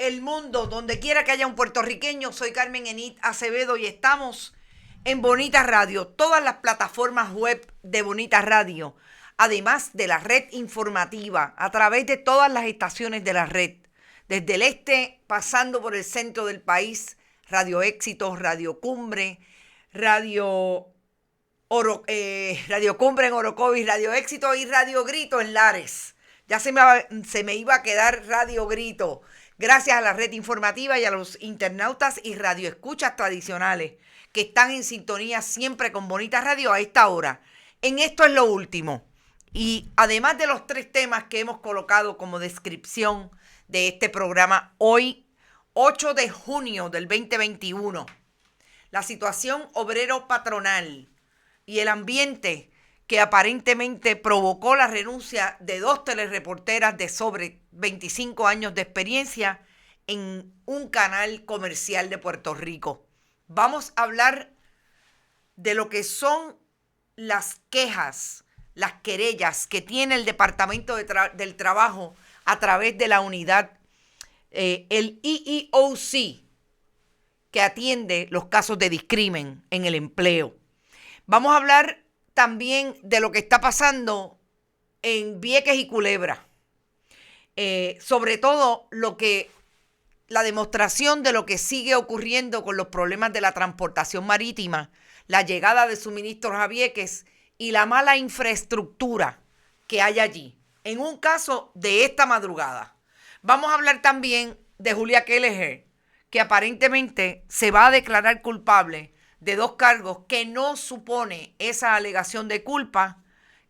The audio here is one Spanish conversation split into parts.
el mundo, donde quiera que haya un puertorriqueño. Soy Carmen Enit Acevedo y estamos en Bonita Radio, todas las plataformas web de Bonita Radio, además de la red informativa, a través de todas las estaciones de la red, desde el este, pasando por el centro del país, Radio Éxitos, Radio Cumbre, Radio Cumbre en Orocovis, Radio Éxito y Radio Grito en Lares. Ya se me iba a quedar Radio Grito. Gracias a la red informativa y a los internautas y radioescuchas tradicionales que están en sintonía siempre con Bonita Radio a esta hora. En esto es lo último. Y además de los 3 temas que hemos colocado como descripción de este programa, hoy, 8 de junio del 2021, la situación obrero-patronal y el ambiente que aparentemente provocó la renuncia de 2 telereporteras de sobre 25 años de experiencia en un canal comercial de Puerto Rico. Vamos a hablar de lo que son las quejas, las querellas que tiene el Departamento del Trabajo a través de la unidad, el EEOC, que atiende los casos de discrimen en el empleo. Vamos a hablar también de lo que está pasando en Vieques y Culebra. Sobre todo la demostración de lo que sigue ocurriendo con los problemas de la transportación marítima, la llegada de suministros a Vieques y la mala infraestructura que hay allí. En un caso de esta madrugada. Vamos a hablar también de Julia Kelleher, que aparentemente se va a declarar culpable de 2 cargos que no supone esa alegación de culpa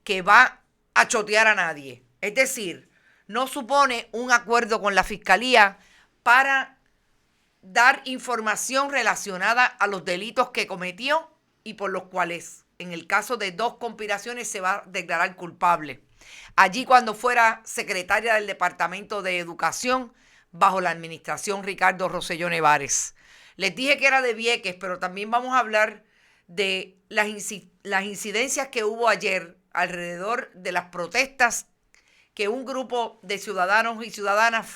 que va a chotear a nadie. Es decir, no supone un acuerdo con la Fiscalía para dar información relacionada a los delitos que cometió y por los cuales, en el caso de 2 conspiraciones, se va a declarar culpable. Allí cuando fuera secretaria del Departamento de Educación bajo la administración Ricardo Rosselló Nevares. Les dije que era de Vieques, pero también vamos a hablar de las incidencias que hubo ayer alrededor de las protestas que un grupo de ciudadanos y ciudadanas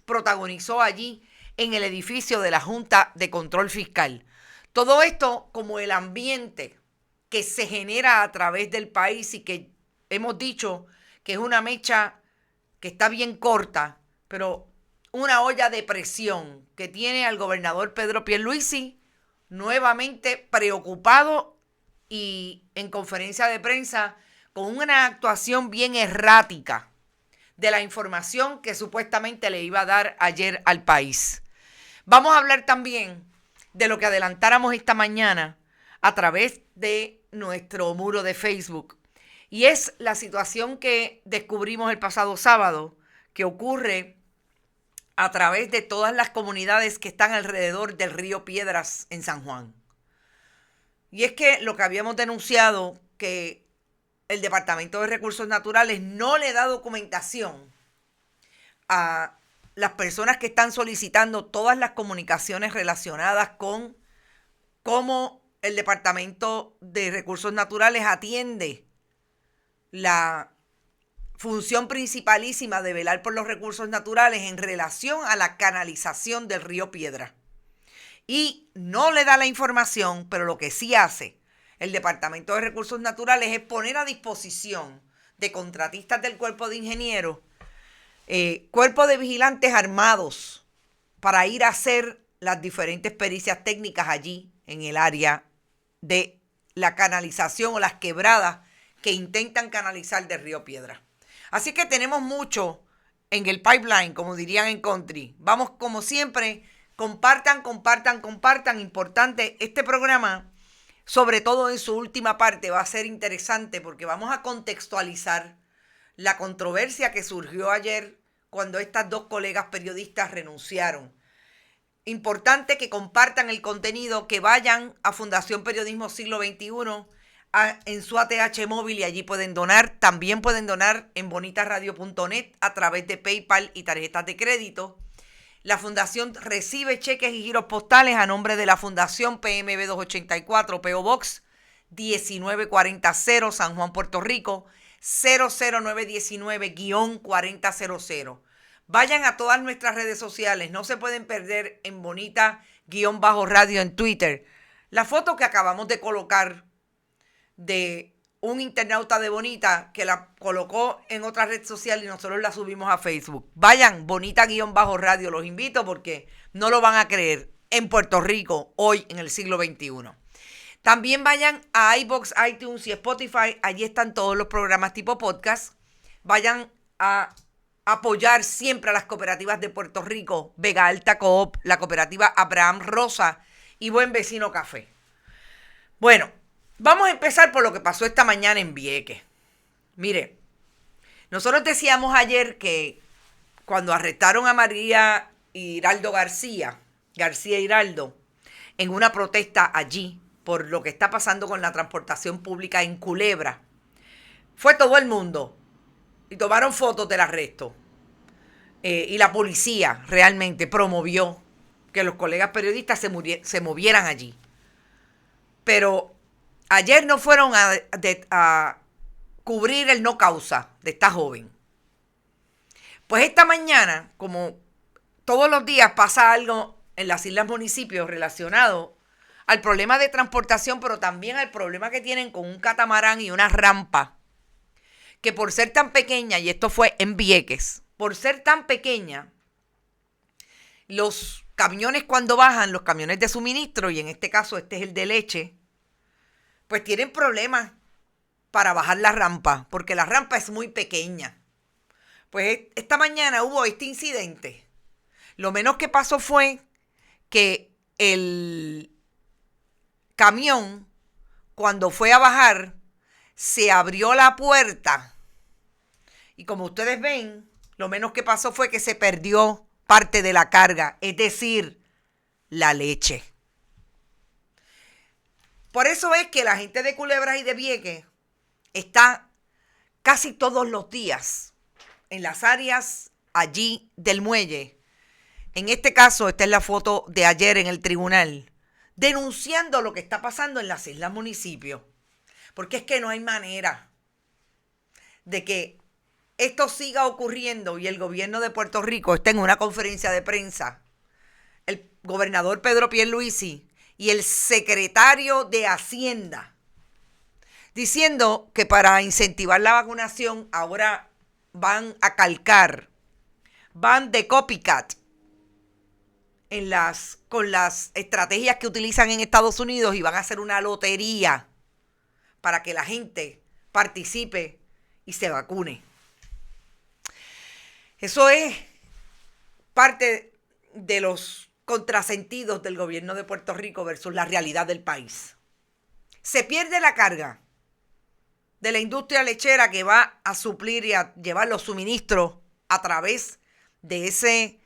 protagonizó allí en el edificio de la Junta de Control Fiscal. Todo esto como el ambiente que se genera a través del país y que hemos dicho que es una mecha que está bien corta, pero una olla de presión que tiene al gobernador Pedro Pierluisi nuevamente preocupado y en conferencia de prensa con una actuación bien errática de la información que supuestamente le iba a dar ayer al país. Vamos a hablar también de lo que adelantáramos esta mañana a través de nuestro muro de Facebook. Y es la situación que descubrimos el pasado sábado, que ocurre a través de todas las comunidades que están alrededor del río Piedras en San Juan. Y es que lo que habíamos denunciado, que el Departamento de Recursos Naturales no le da documentación a las personas que están solicitando todas las comunicaciones relacionadas con cómo el Departamento de Recursos Naturales atiende la función principalísima de velar por los recursos naturales en relación a la canalización del río Piedra. Y no le da la información, pero lo que sí hace el Departamento de Recursos Naturales es poner a disposición de contratistas del Cuerpo de Ingenieros, cuerpo de vigilantes armados, para ir a hacer las diferentes pericias técnicas allí en el área de la canalización o las quebradas que intentan canalizar del río Piedra. Así que tenemos mucho en el pipeline, como dirían en country. Vamos, como siempre, compartan. Importante, este programa, sobre todo en su última parte, va a ser interesante porque vamos a contextualizar la controversia que surgió ayer cuando estas 2 colegas periodistas renunciaron. Importante que compartan el contenido, que vayan a Fundación Periodismo Siglo XXI, en su ATH móvil, y allí pueden donar. También pueden donar en bonitaradio.net a través de PayPal y tarjetas de crédito. La fundación recibe cheques y giros postales a nombre de la Fundación PMB 284, P.O. Box 19400, San Juan, Puerto Rico 00919-4000. Vayan a todas nuestras redes sociales. No se pueden perder en Bonita-Radio en Twitter. La foto que acabamos de colocar de un internauta de Bonita que la colocó en otra red social y nosotros la subimos a Facebook. Vayan, Bonita-Radio. Los invito porque no lo van a creer. En Puerto Rico, hoy en el siglo XXI. También vayan a iVoox, iTunes y Spotify. Allí están todos los programas tipo podcast. Vayan a apoyar siempre a las cooperativas de Puerto Rico, Vega Alta Coop, la cooperativa Abraham Rosa y Buen Vecino Café. Bueno, vamos a empezar por lo que pasó esta mañana en Vieques. Mire, nosotros decíamos ayer que cuando arrestaron a María Hiraldo García Hiraldo, en una protesta allí por lo que está pasando con la transportación pública en Culebra, fue todo el mundo y tomaron fotos del arresto. Y la policía realmente promovió que los colegas periodistas se movieran allí. Pero ayer no fueron a cubrir el no causa de esta joven. Pues esta mañana, como todos los días pasa algo en las islas municipios relacionado al problema de transportación, pero también al problema que tienen con un catamarán y una rampa, que por ser tan pequeña, y esto fue en Vieques, por ser tan pequeña, los camiones cuando bajan, los camiones de suministro, y en este caso este es el de leche, pues tienen problemas para bajar la rampa, porque la rampa es muy pequeña. Pues esta mañana hubo este incidente. Lo menos que pasó fue que el camión, cuando fue a bajar, se abrió la puerta y como ustedes ven, lo menos que pasó fue que se perdió parte de la carga, es decir, la leche. Por eso es que la gente de Culebras y de Vieques está casi todos los días en las áreas allí del muelle. En este caso, esta es la foto de ayer en el tribunal, denunciando lo que está pasando en las islas municipios. Porque es que no hay manera de que esto siga ocurriendo y el gobierno de Puerto Rico esté en una conferencia de prensa, el gobernador Pedro Pierluisi y el secretario de Hacienda, diciendo que para incentivar la vacunación ahora van a calcar, van de copycat con las estrategias que utilizan en Estados Unidos y van a hacer una lotería para que la gente participe y se vacune. Eso es parte de los contrasentidos del gobierno de Puerto Rico versus la realidad del país. Se pierde la carga de la industria lechera que va a suplir y a llevar los suministros a través de ese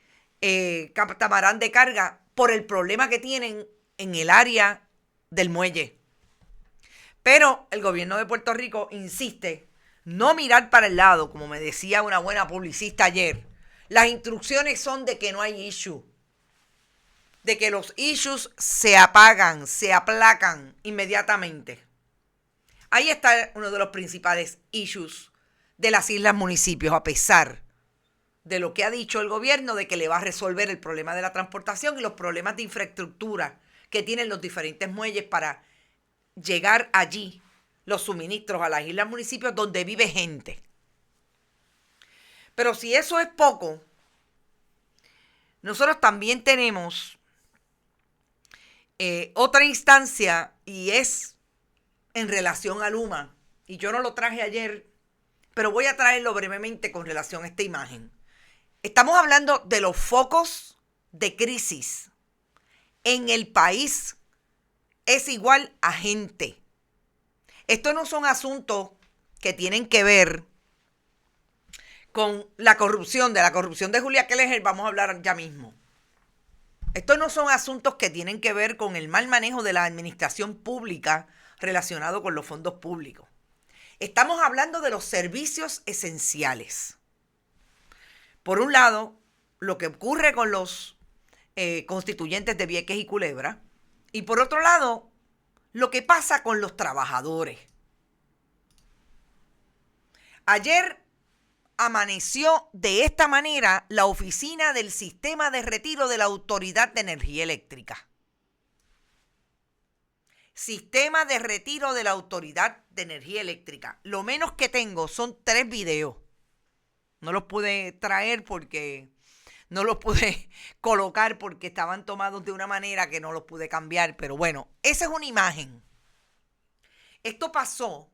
catamarán de carga por el problema que tienen en el área del muelle. Pero el gobierno de Puerto Rico insiste no mirar para el lado, como me decía una buena publicista ayer. Las instrucciones son de que no hay issue, de que los issues se apagan, se aplacan inmediatamente. Ahí está uno de los principales issues de las islas municipios, a pesar de lo que ha dicho el gobierno de que le va a resolver el problema de la transportación y los problemas de infraestructura que tienen los diferentes muelles para llegar allí los suministros a las islas municipios donde vive gente. Pero si eso es poco, nosotros también tenemos otra instancia y es en relación a Luma. Y yo no lo traje ayer, pero voy a traerlo brevemente con relación a esta imagen. Estamos hablando de los focos de crisis en el país. Es igual a gente. Estos no son asuntos que tienen que ver con la corrupción. De la corrupción de Julia Keller vamos a hablar ya mismo. Estos no son asuntos que tienen que ver con el mal manejo de la administración pública relacionado con los fondos públicos. Estamos hablando de los servicios esenciales. Por un lado, lo que ocurre con los constituyentes de Vieques y Culebra, y por otro lado, lo que pasa con los trabajadores. Ayer amaneció de esta manera la oficina del sistema de retiro de la Autoridad de Energía Eléctrica. Sistema de retiro de la Autoridad de Energía Eléctrica. Lo menos que tengo son 3 videos. No los pude traer porque no los pude colocar porque estaban tomados de una manera que no los pude cambiar. Pero bueno, esa es una imagen. Esto pasó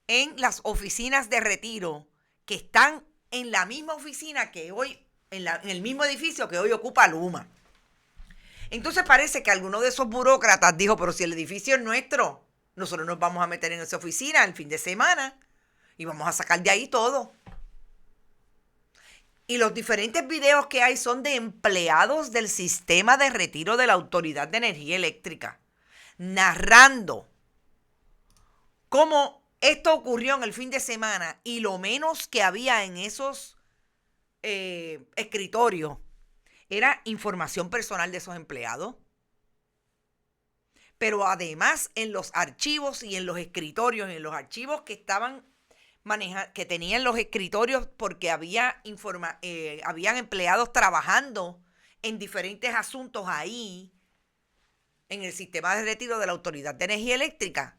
en las oficinas de retiro que están en la misma oficina que hoy, en el mismo edificio que hoy ocupa Luma. Entonces parece que alguno de esos burócratas dijo, pero si el edificio es nuestro, nosotros nos vamos a meter en esa oficina el fin de semana y vamos a sacar de ahí todo. Y los diferentes videos que hay son de empleados del sistema de retiro de la Autoridad de Energía Eléctrica, narrando cómo esto ocurrió en el fin de semana y lo menos que había en esos escritorios era información personal de esos empleados. Pero además en los archivos y en los escritorios, en los archivos que estaban que tenían los escritorios porque habían empleados trabajando en diferentes asuntos ahí, en el sistema de retiro de la Autoridad de Energía Eléctrica.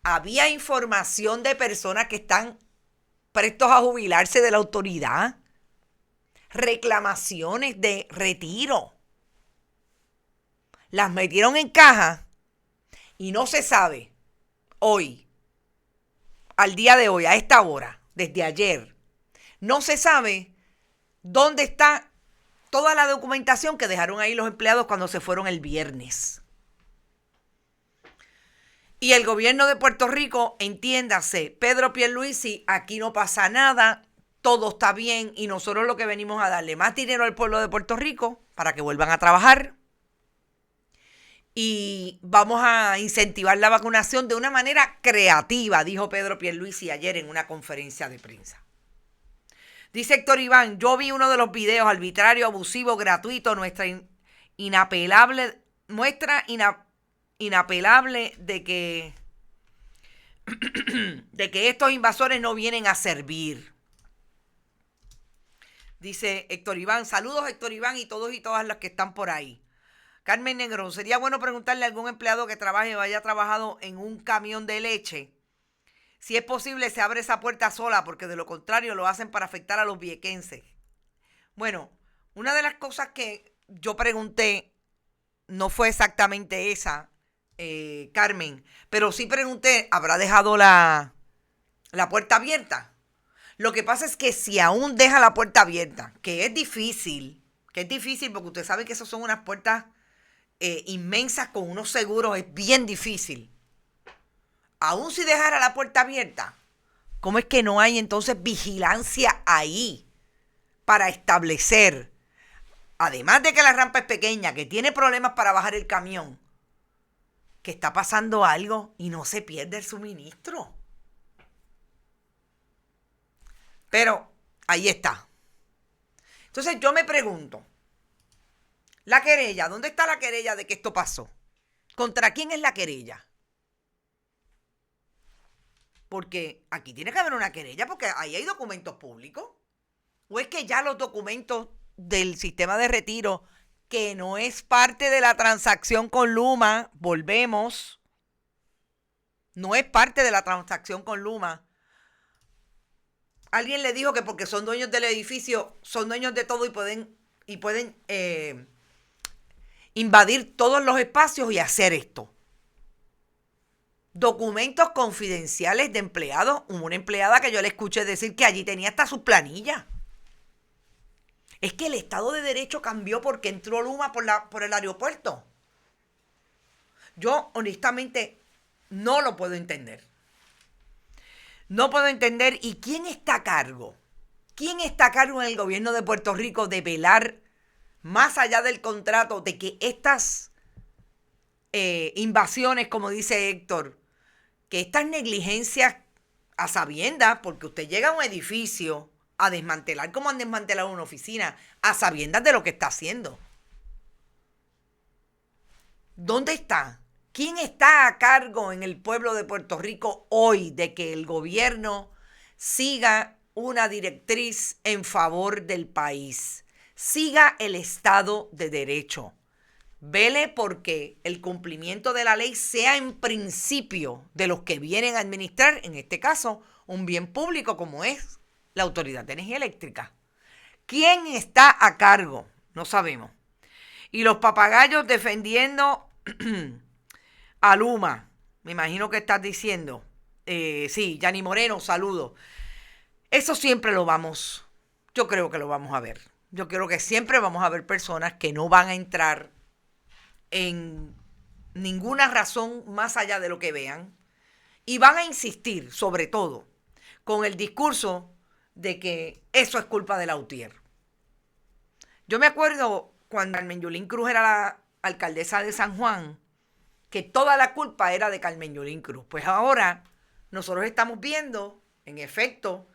Había información de personas que están prestos a jubilarse de la autoridad. Reclamaciones de retiro. Las metieron en caja y no se sabe hoy, al día de hoy, a esta hora, desde ayer, no se sabe dónde está toda la documentación que dejaron ahí los empleados cuando se fueron el viernes. Y el gobierno de Puerto Rico, entiéndase, Pedro Pierluisi, aquí no pasa nada, todo está bien y nosotros lo que venimos a darle más dinero al pueblo de Puerto Rico para que vuelvan a trabajar y vamos a incentivar la vacunación de una manera creativa, dijo Pedro Pierluisi ayer en una conferencia de prensa. Dice Héctor Iván, yo vi uno de los videos arbitrario, abusivo, gratuito, inapelable de que estos invasores no vienen a servir. Dice Héctor Iván, saludos Héctor Iván y todos y todas las que están por ahí. Carmen Negrón, sería bueno preguntarle a algún empleado que trabaje o haya trabajado en un camión de leche. Si es posible, se abre esa puerta sola, porque de lo contrario lo hacen para afectar a los viequenses. Bueno, una de las cosas que yo pregunté no fue exactamente esa, Carmen, pero sí pregunté, ¿habrá dejado la puerta abierta? Lo que pasa es que si aún deja la puerta abierta, que es difícil porque usted sabe que esas son unas puertas inmensas con unos seguros, es bien difícil. Aún si dejara la puerta abierta, ¿cómo es que no hay entonces vigilancia ahí para establecer, además de que la rampa es pequeña, que tiene problemas para bajar el camión, que está pasando algo y no se pierde el suministro? Pero ahí está. Entonces yo me pregunto, la querella, ¿dónde está la querella de que esto pasó? ¿Contra quién es la querella? Porque aquí tiene que haber una querella porque ahí hay documentos públicos. ¿O es que ya los documentos del sistema de retiro, que no es parte de la transacción con Luma, volvemos, no es parte de la transacción con Luma? Alguien le dijo que porque son dueños del edificio, son dueños de todo y pueden invadir todos los espacios y hacer esto. Documentos confidenciales de empleados. Hubo una empleada que yo le escuché decir que allí tenía hasta su planilla. Es que el Estado de Derecho cambió porque entró Luma por el aeropuerto. Yo honestamente no lo puedo entender. No puedo entender. ¿Y quién está a cargo? ¿Quién está a cargo en el gobierno de Puerto Rico de velar, más allá del contrato, de que estas invasiones, como dice Héctor, que estas negligencias a sabiendas, porque usted llega a un edificio a desmantelar como han desmantelado una oficina, a sabiendas de lo que está haciendo? ¿Dónde está? ¿Quién está a cargo en el pueblo de Puerto Rico hoy de que el gobierno siga una directriz en favor del país, siga el Estado de Derecho, vele porque el cumplimiento de la ley sea en principio de los que vienen a administrar, en este caso, un bien público como es la Autoridad de Energía Eléctrica. ¿Quién está a cargo? No sabemos. Y los papagayos defendiendo a Luma. Me imagino que estás diciendo. Sí, Yanni Moreno, saludo. Eso siempre yo creo que lo vamos a ver. Yo creo que siempre vamos a ver personas que no van a entrar en ninguna razón más allá de lo que vean y van a insistir, sobre todo, con el discurso de que eso es culpa de la UTIER. Yo me acuerdo cuando Carmen Yulín Cruz era la alcaldesa de San Juan, que toda la culpa era de Carmen Yulín Cruz. Pues ahora nosotros estamos viendo, en efecto,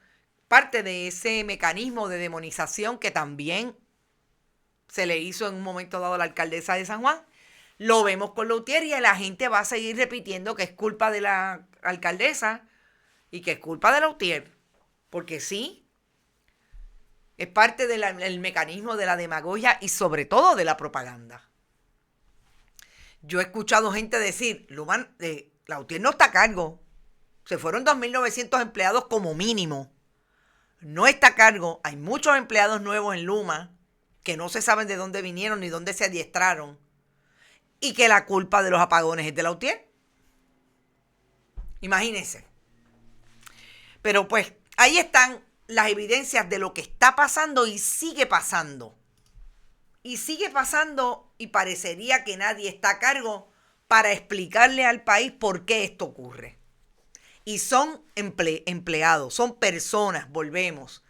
parte de ese mecanismo de demonización que también se le hizo en un momento dado a la alcaldesa de San Juan. Lo vemos con la UTIER y la gente va a seguir repitiendo que es culpa de la alcaldesa y que es culpa de la UTIER. Porque sí, es parte del mecanismo de la demagogia y sobre todo de la propaganda. Yo he escuchado gente decir, la UTIER no está a cargo. Se fueron 2.900 empleados como mínimo. No está a cargo. Hay muchos empleados nuevos en Luma que no se saben de dónde vinieron ni dónde se adiestraron. Y que la culpa de los apagones es de la UTIER. Imagínense. Pero pues ahí están las evidencias de lo que está pasando y sigue pasando. Y sigue pasando y parecería que nadie está a cargo para explicarle al país por qué esto ocurre. Y son empleados, son personas, volvemos,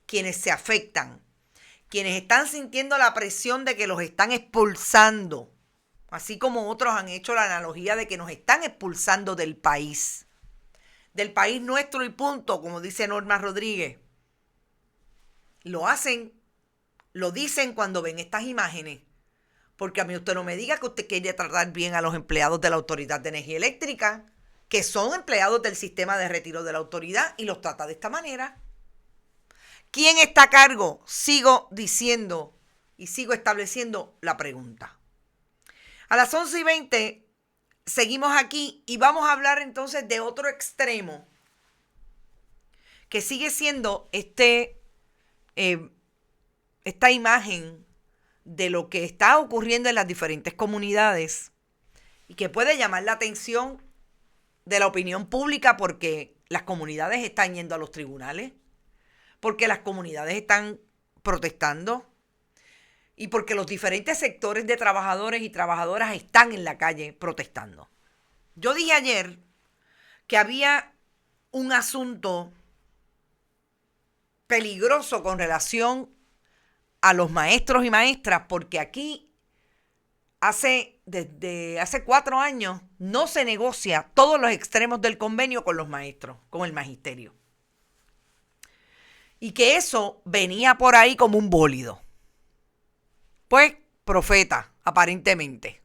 quienes se afectan, quienes están sintiendo la presión de que los están expulsando. Así como otros han hecho la analogía de que nos están expulsando del país nuestro y punto, como dice Norma Rodríguez. Lo hacen, lo dicen cuando ven estas imágenes, porque a mí usted no me diga que usted quiere tratar bien a los empleados de la Autoridad de Energía Eléctrica, que son empleados del sistema de retiro de la autoridad y los trata de esta manera. ¿Quién está a cargo? Sigo diciendo y sigo estableciendo la pregunta. A las 11:20 seguimos aquí y vamos a hablar entonces de otro extremo que sigue siendo esta imagen de lo que está ocurriendo en las diferentes comunidades y que puede llamar la atención de la opinión pública porque las comunidades están yendo a los tribunales, porque las comunidades están protestando, y porque los diferentes sectores de trabajadores y trabajadoras están en la calle protestando. Yo dije ayer que había un asunto peligroso con relación a los maestros y maestras, porque aquí desde hace 4 años no se negocia todos los extremos del convenio con los maestros, con el magisterio. Y que eso venía por ahí como un bólido. Pues, profeta, aparentemente.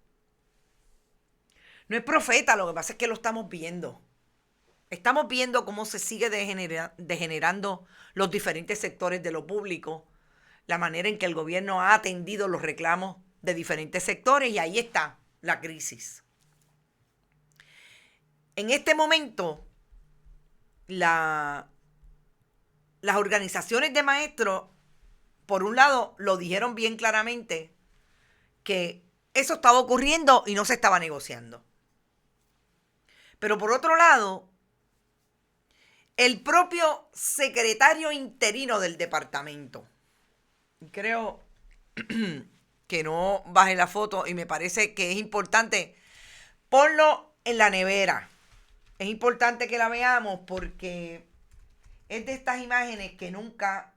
No es profeta, lo que pasa es que lo estamos viendo. Estamos viendo cómo se sigue degenerando los diferentes sectores de lo público, la manera en que el gobierno ha atendido los reclamos de diferentes sectores y ahí está la crisis. En este momento, las organizaciones de maestros, por un lado, lo dijeron bien claramente, que eso estaba ocurriendo y no se estaba negociando. Pero por otro lado, el propio secretario interino del departamento, creo que no bajé la foto y me parece que es importante, ponlo en la nevera. Es importante que la veamos porque es de estas imágenes que nunca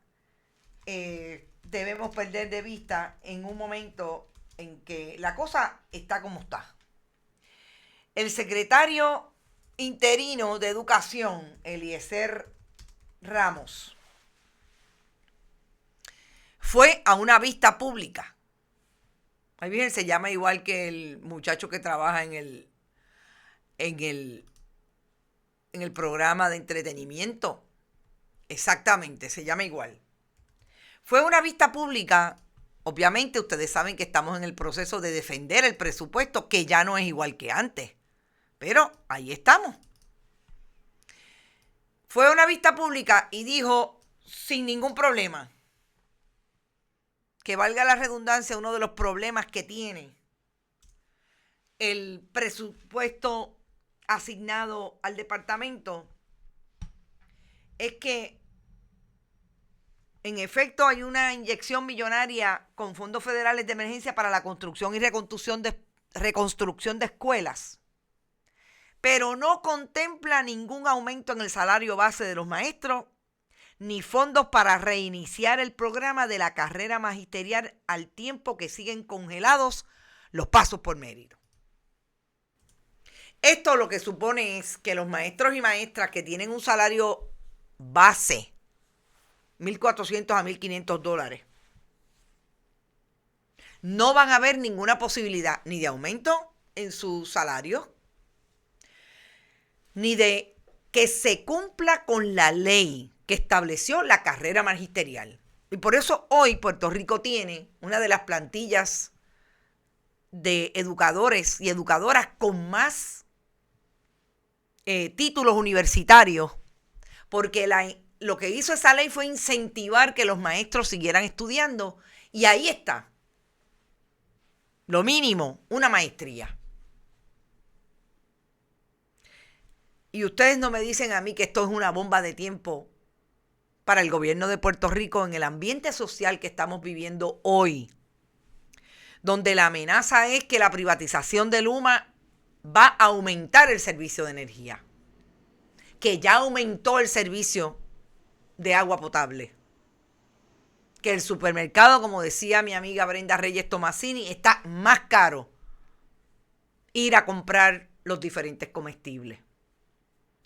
debemos perder de vista en un momento en que la cosa está como está. El secretario interino de Educación, Eliezer Ramos, fue a una vista pública. Ahí bien, se llama igual que el muchacho que trabaja en el programa de entretenimiento. Exactamente, se llama igual. Fue una vista pública. Obviamente ustedes saben que estamos en el proceso de defender el presupuesto, que ya no es igual que antes. Pero ahí estamos. Fue una vista pública y dijo sin ningún problema, que valga la redundancia, uno de los problemas que tiene el presupuesto asignado al departamento es que en efecto hay una inyección millonaria con fondos federales de emergencia para la construcción y reconstrucción de escuelas, pero no contempla ningún aumento en el salario base de los maestros, ni fondos para reiniciar el programa de la carrera magisterial al tiempo que siguen congelados los pasos por mérito. Esto lo que supone es que los maestros y maestras que tienen un salario base, $1,400 a $1,500, no van a ver ninguna posibilidad ni de aumento en su salario, ni de que se cumpla con la ley que estableció la carrera magisterial. Y por eso hoy Puerto Rico tiene una de las plantillas de educadores y educadoras con más títulos universitarios, porque lo que hizo esa ley fue incentivar que los maestros siguieran estudiando, y ahí está. Lo mínimo, una maestría. Y ustedes no me dicen a mí que esto es una bomba de tiempo para el gobierno de Puerto Rico en el ambiente social que estamos viviendo hoy, donde la amenaza es que la privatización de Luma va a aumentar el servicio de energía, que ya aumentó el servicio de agua potable, que el supermercado, como decía mi amiga Brenda Reyes Tomasini, está más caro ir a comprar los diferentes comestibles,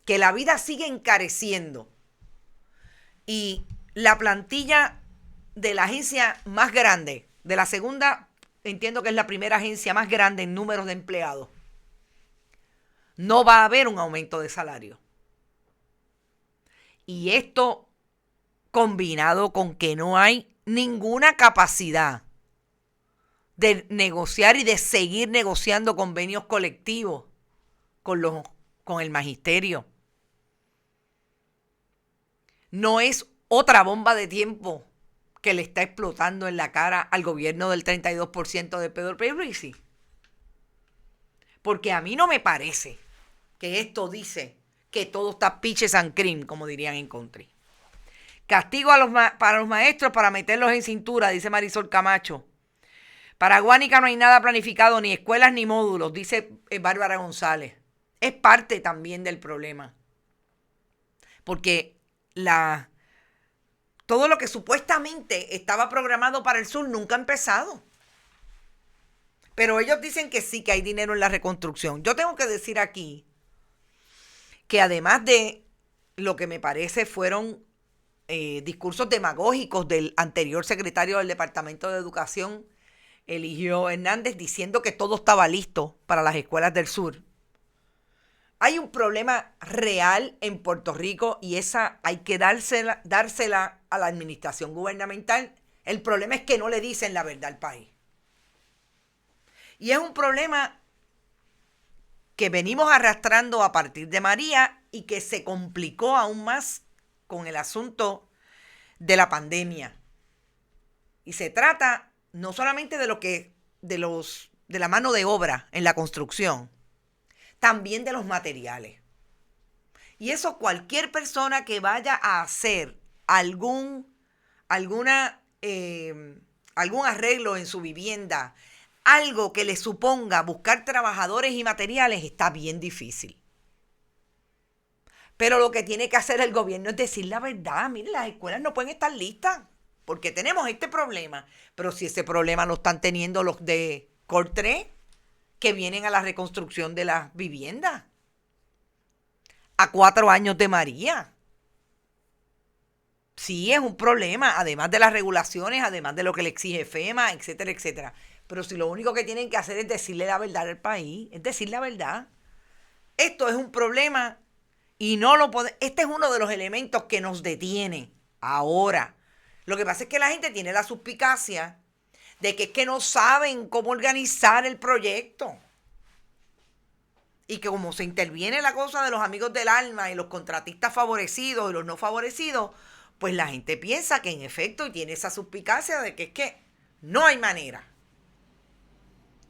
que la vida sigue encareciendo. Y la plantilla de la agencia más grande, de la segunda, entiendo que es la primera agencia más grande en números de empleados, no va a haber un aumento de salario. Y esto combinado con que no hay ninguna capacidad de negociar y de seguir negociando convenios colectivos con el magisterio. No es otra bomba de tiempo que le está explotando en la cara al gobierno del 32% de Pedro Pierluisi. Porque a mí no me parece que esto dice que todo está peaches and cream, como dirían en country. Castigo para los maestros para meterlos en cintura, dice Marisol Camacho. Para Guánica no hay nada planificado, ni escuelas ni módulos, dice Bárbara González. Es parte también del problema. Porque todo lo que supuestamente estaba programado para el sur nunca ha empezado. Pero ellos dicen que sí, que hay dinero en la reconstrucción. Yo tengo que decir aquí que además de lo que me parece fueron discursos demagógicos del anterior secretario del Departamento de Educación, Eligio Hernández, diciendo que todo estaba listo para las escuelas del sur. Hay un problema real en Puerto Rico y esa hay que dársela a la administración gubernamental. El problema es que no le dicen la verdad al país. Y es un problema que venimos arrastrando a partir de María y que se complicó aún más con el asunto de la pandemia. Y se trata no solamente de la mano de obra en la construcción, también de los materiales. Y eso cualquier persona que vaya a hacer algún arreglo en su vivienda, algo que le suponga buscar trabajadores y materiales, está bien difícil. Pero lo que tiene que hacer el gobierno es decir la verdad. Miren, las escuelas no pueden estar listas porque tenemos este problema. Pero si ese problema lo están teniendo los de Cortré, que vienen a la reconstrucción de las viviendas a 4 años de María. Sí, es un problema, además de las regulaciones, además de lo que le exige FEMA, etcétera, etcétera. Pero si lo único que tienen que hacer es decirle la verdad al país, es decir la verdad. Esto es un problema Y no lo podemos. Este es uno de los elementos que nos detiene ahora. Lo que pasa es que la gente tiene la suspicacia de que es que no saben cómo organizar el proyecto. Y que como se interviene la cosa de los amigos del alma y los contratistas favorecidos y los no favorecidos, pues la gente piensa que en efecto y tiene esa suspicacia de que es que no hay manera.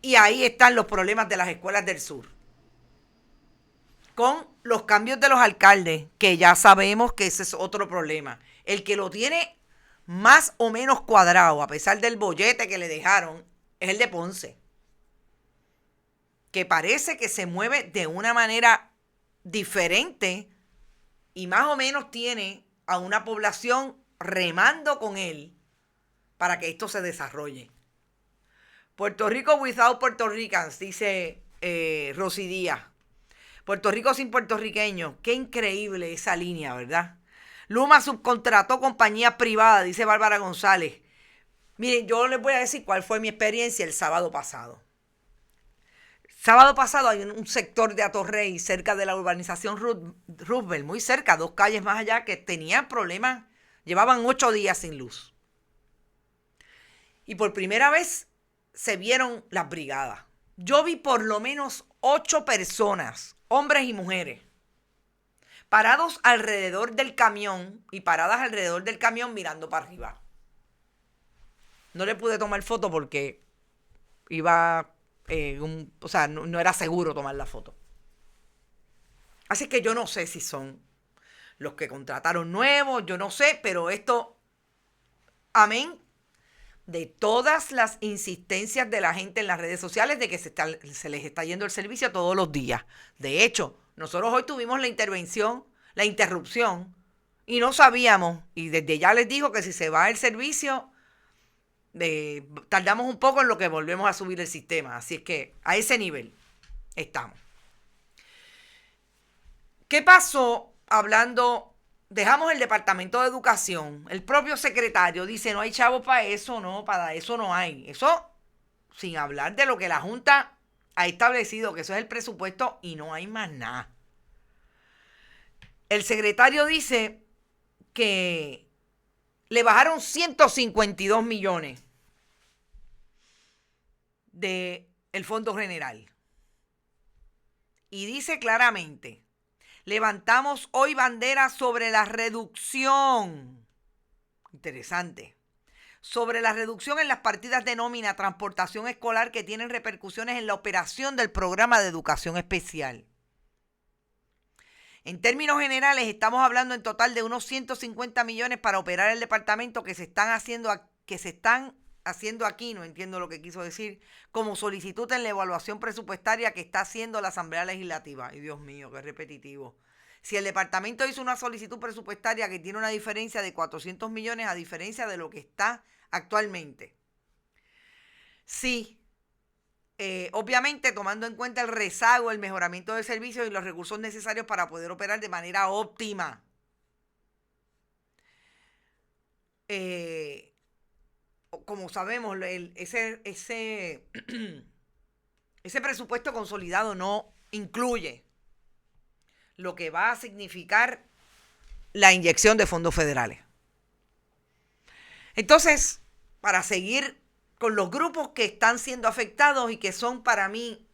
Y ahí están los problemas de las escuelas del sur. Con los cambios de los alcaldes, que ya sabemos que ese es otro problema. El que lo tiene más o menos cuadrado, a pesar del bollete que le dejaron, es el de Ponce, que parece que se mueve de una manera diferente y más o menos tiene a una población remando con él para que esto se desarrolle. Puerto Rico without Puerto Ricans, dice Rosy Díaz. Puerto Rico sin puertorriqueños. Qué increíble esa línea, ¿verdad? Luma subcontrató compañías privadas, dice Bárbara González. Miren, yo les voy a decir cuál fue mi experiencia el sábado pasado. Sábado pasado hay un sector de Atorrey, cerca de la urbanización Roosevelt, muy cerca, 2 calles más allá, que tenían problemas, llevaban 8 días sin luz. Y por primera vez se vieron las brigadas. Yo vi por lo menos 8 personas, hombres y mujeres, parados alrededor del camión y paradas alrededor del camión mirando para arriba. No le pude tomar foto porque iba... no era seguro tomar la foto. Así que yo no sé si son los que contrataron nuevos, yo no sé, pero esto, amén, de todas las insistencias de la gente en las redes sociales de que se les está yendo el servicio todos los días. De hecho, nosotros hoy tuvimos la interrupción, y no sabíamos, y desde ya les digo que si se va el servicio... tardamos un poco en lo que volvemos a subir el sistema. Así es que a ese nivel estamos. ¿Qué pasó hablando? Dejamos el Departamento de Educación. El propio secretario dice, no hay chavos para eso, no, para eso no hay. Eso sin hablar de lo que la Junta ha establecido, que eso es el presupuesto y no hay más nada. El secretario dice que le bajaron 152 millones del Fondo General. Y dice claramente, levantamos hoy bandera sobre la reducción. Interesante. Sobre la reducción en las partidas de nómina, transportación escolar que tienen repercusiones en la operación del programa de educación especial. En términos generales, estamos hablando en total de unos 150 millones para operar el departamento que se están haciendo aquí, no entiendo lo que quiso decir, como solicitud en la evaluación presupuestaria que está haciendo la Asamblea Legislativa. Ay, Dios mío, qué repetitivo. Si el departamento hizo una solicitud presupuestaria que tiene una diferencia de 400 millones a diferencia de lo que está actualmente. Sí. Obviamente tomando en cuenta el rezago, el mejoramiento de servicios y los recursos necesarios para poder operar de manera óptima. Como sabemos, ese presupuesto consolidado no incluye lo que va a significar la inyección de fondos federales. Entonces, para seguir con los grupos que están siendo afectados y que son para mí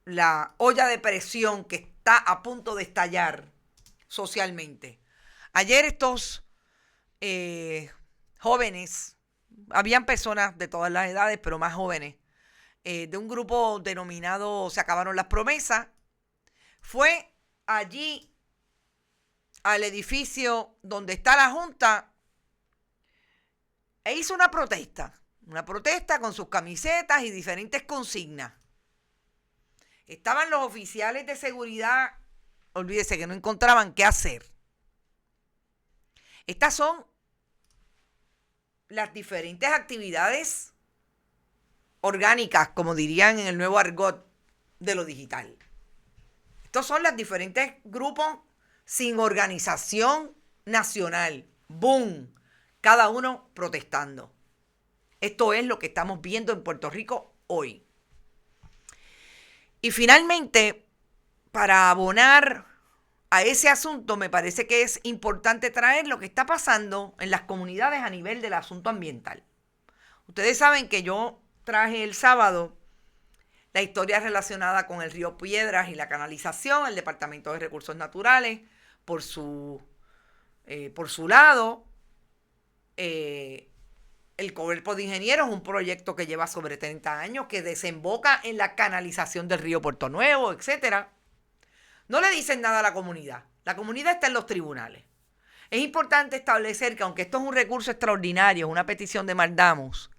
la olla de presión que está a punto de estallar socialmente. Ayer estos jóvenes, habían personas de todas las edades, pero más jóvenes, de un grupo denominado Se Acabaron las Promesas, fue allí al edificio donde está la Junta e hizo una protesta con sus camisetas y diferentes consignas. Estaban los oficiales de seguridad, olvídese que no encontraban qué hacer. Estas son las diferentes actividades orgánicas, como dirían en el nuevo argot de lo digital. Estos son los diferentes grupos sin organización nacional. ¡Boom! Cada uno protestando. Esto es lo que estamos viendo en Puerto Rico hoy. Y finalmente, para abonar a ese asunto, me parece que es importante traer lo que está pasando en las comunidades a nivel del asunto ambiental. Ustedes saben que yo traje el sábado la historia relacionada con el río Piedras y la canalización, el Departamento de Recursos Naturales, por su lado, el Cuerpo de Ingenieros es un proyecto que lleva sobre 30 años, que desemboca en la canalización del río Puerto Nuevo, etc. No le dicen nada a la comunidad. La comunidad está en los tribunales. Es importante establecer que aunque esto es un recurso extraordinario, una petición de Mardamos,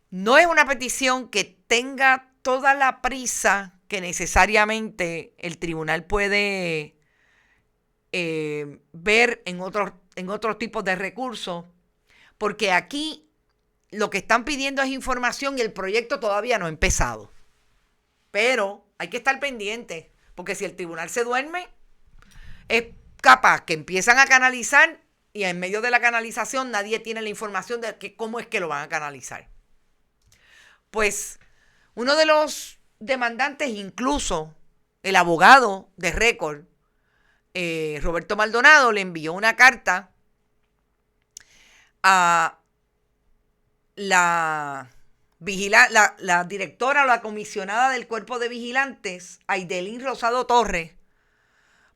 no es una petición que tenga toda la prisa que necesariamente el tribunal puede ver en otros tipos de recursos, porque aquí lo que están pidiendo es información y el proyecto todavía no ha empezado. Pero hay que estar pendiente, porque si el tribunal se duerme, es capaz que empiezan a canalizar y en medio de la canalización nadie tiene la información de cómo es que lo van a canalizar. Pues uno de los demandantes, incluso el abogado de récord, Roberto Maldonado, le envió una carta a la directora o la comisionada del Cuerpo de Vigilantes, Aidelín Rosado Torres,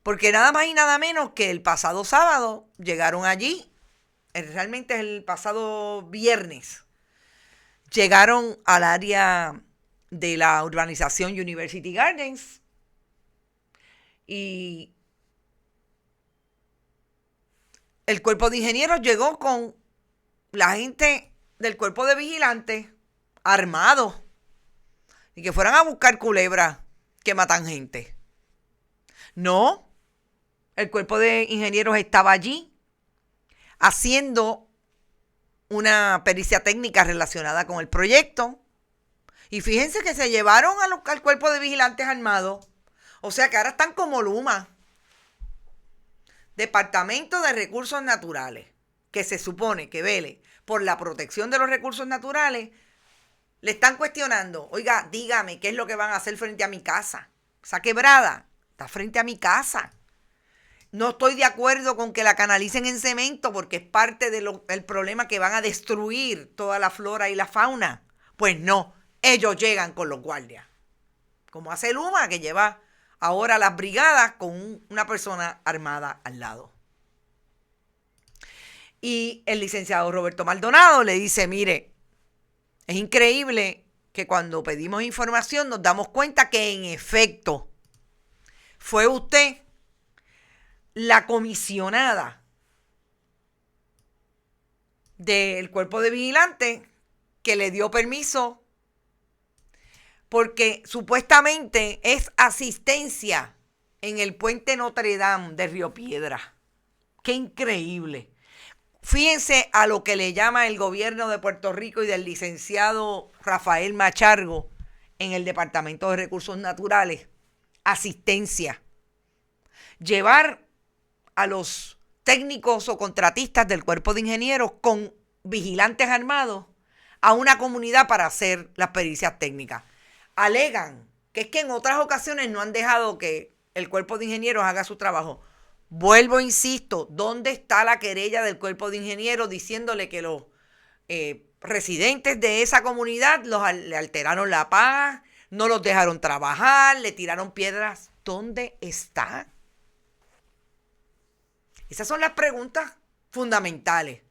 porque nada más y nada menos que el pasado sábado llegaron allí, realmente es el pasado viernes, llegaron al área de la urbanización University Gardens y el Cuerpo de Ingenieros llegó con la gente del Cuerpo de Vigilantes armados y que fueran a buscar culebras que matan gente. No, el Cuerpo de Ingenieros estaba allí haciendo una pericia técnica relacionada con el proyecto. Y fíjense que se llevaron al Cuerpo de Vigilantes armados. O sea que ahora están como Luma. Departamento de Recursos Naturales, que se supone que vele por la protección de los recursos naturales, le están cuestionando, oiga, dígame, ¿qué es lo que van a hacer frente a mi casa? Esa quebrada está frente a mi casa. No estoy de acuerdo con que la canalicen en cemento porque es parte del problema que van a destruir toda la flora y la fauna. Pues no, ellos llegan con los guardias. Como hace Luma, que lleva ahora las brigadas con una persona armada al lado. Y el licenciado Roberto Maldonado le dice, mire, es increíble que cuando pedimos información nos damos cuenta que en efecto fue usted la comisionada del Cuerpo de Vigilantes que le dio permiso porque supuestamente es asistencia en el puente Notre Dame de Río Piedras. ¡Qué increíble! Fíjense a lo que le llama el gobierno de Puerto Rico y del licenciado Rafael Machargo en el Departamento de Recursos Naturales. Asistencia. Llevar a los técnicos o contratistas del Cuerpo de Ingenieros con vigilantes armados a una comunidad para hacer las pericias técnicas. Alegan que es que en otras ocasiones no han dejado que el Cuerpo de Ingenieros haga su trabajo. Vuelvo, insisto, ¿dónde está la querella del Cuerpo de Ingenieros diciéndole que los residentes de esa comunidad le alteraron la paz, no los dejaron trabajar, le tiraron piedras? ¿Dónde está? Esas son las preguntas fundamentales.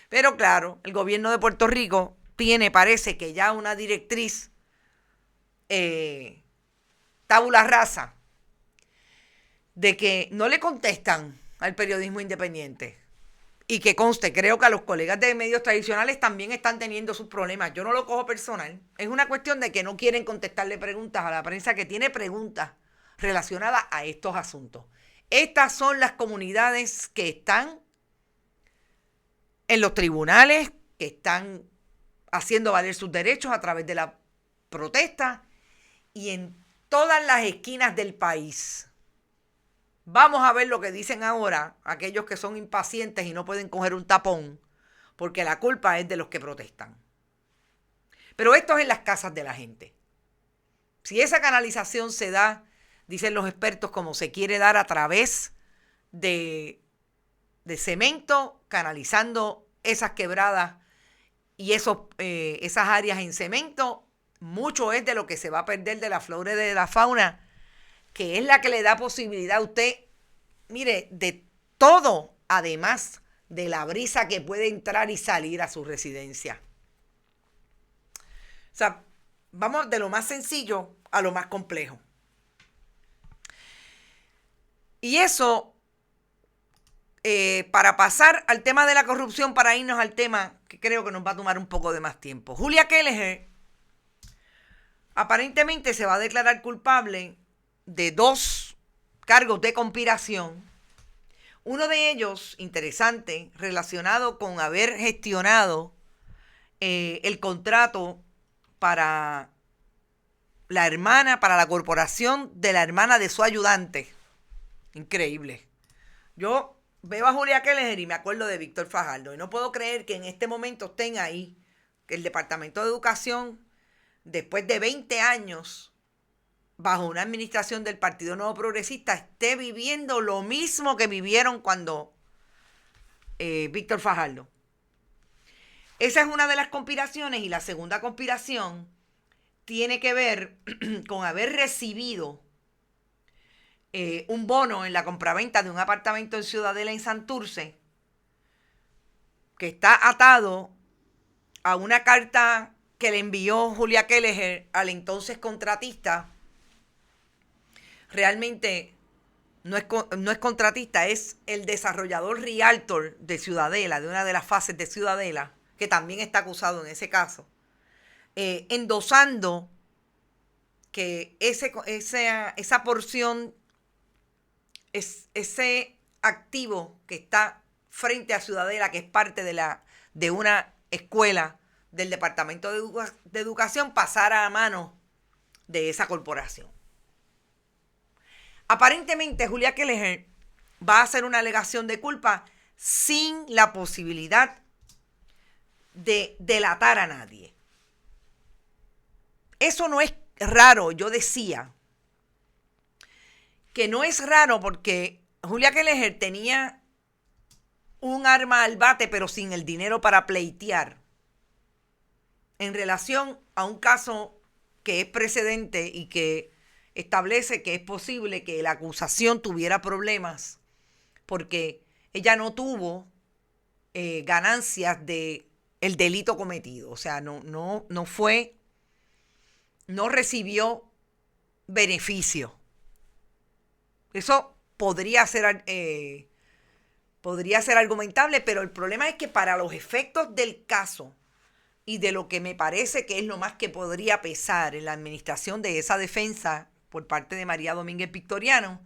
Pero claro, el gobierno de Puerto Rico tiene, parece que ya una directriz tabula rasa de que no le contestan al periodismo independiente. Y que conste, creo que a los colegas de medios tradicionales también están teniendo sus problemas. Yo no lo cojo personal. Es una cuestión de que no quieren contestarle preguntas a la prensa que tiene preguntas relacionadas a estos asuntos. Estas son las comunidades que están en los tribunales, que están haciendo valer sus derechos a través de la protesta y en todas las esquinas del país. Vamos a ver lo que dicen ahora aquellos que son impacientes y no pueden coger un tapón, porque la culpa es de los que protestan. Pero esto es en las casas de la gente. Si esa canalización se da dicen los expertos, como se quiere dar a través de cemento, canalizando esas quebradas y esas áreas en cemento. Mucho es de lo que se va a perder de la flora y de la fauna, que es la que le da posibilidad a usted, mire, de todo, además de la brisa que puede entrar y salir a su residencia. O sea, vamos de lo más sencillo a lo más complejo. Y eso, para pasar al tema de la corrupción, para irnos al tema que creo que nos va a tomar un poco de más tiempo. Julia Kelleher aparentemente se va a declarar culpable de 2 cargos de conspiración. Uno de ellos, interesante, relacionado con haber gestionado el contrato para la corporación de la hermana de su ayudante. Increíble. Yo veo a Julia Kelleher y me acuerdo de Víctor Fajardo. Y no puedo creer que en este momento estén ahí, que el Departamento de Educación, después de 20 años, bajo una administración del Partido Nuevo Progresista, esté viviendo lo mismo que vivieron cuando Víctor Fajardo. Esa es una de las conspiraciones, y la segunda conspiración tiene que ver con haber recibido un bono en la compraventa de un apartamento en Ciudadela, en Santurce, que está atado a una carta que le envió Julia Kelleher al entonces contratista. Realmente no es contratista, es el desarrollador Realtor de Ciudadela, de una de las fases de Ciudadela, que también está acusado en ese caso, endosando que esa porción, ese activo que está frente a Ciudadela, que es parte de una escuela del Departamento de Educación, pasara a manos de esa corporación. Aparentemente Julia Kelleher va a hacer una alegación de culpa sin la posibilidad de delatar a nadie. Eso no es raro. Yo decía que no es raro porque Julia Kelleher tenía un arma al bate, pero sin el dinero para pleitear, en relación a un caso que es precedente y que establece que es posible que la acusación tuviera problemas porque ella no tuvo ganancias de el delito cometido. O sea, no recibió beneficio. Eso podría ser argumentable, pero el problema es que para los efectos del caso y de lo que me parece que es lo más que podría pesar en la administración de esa defensa por parte de María Domínguez Victoriano,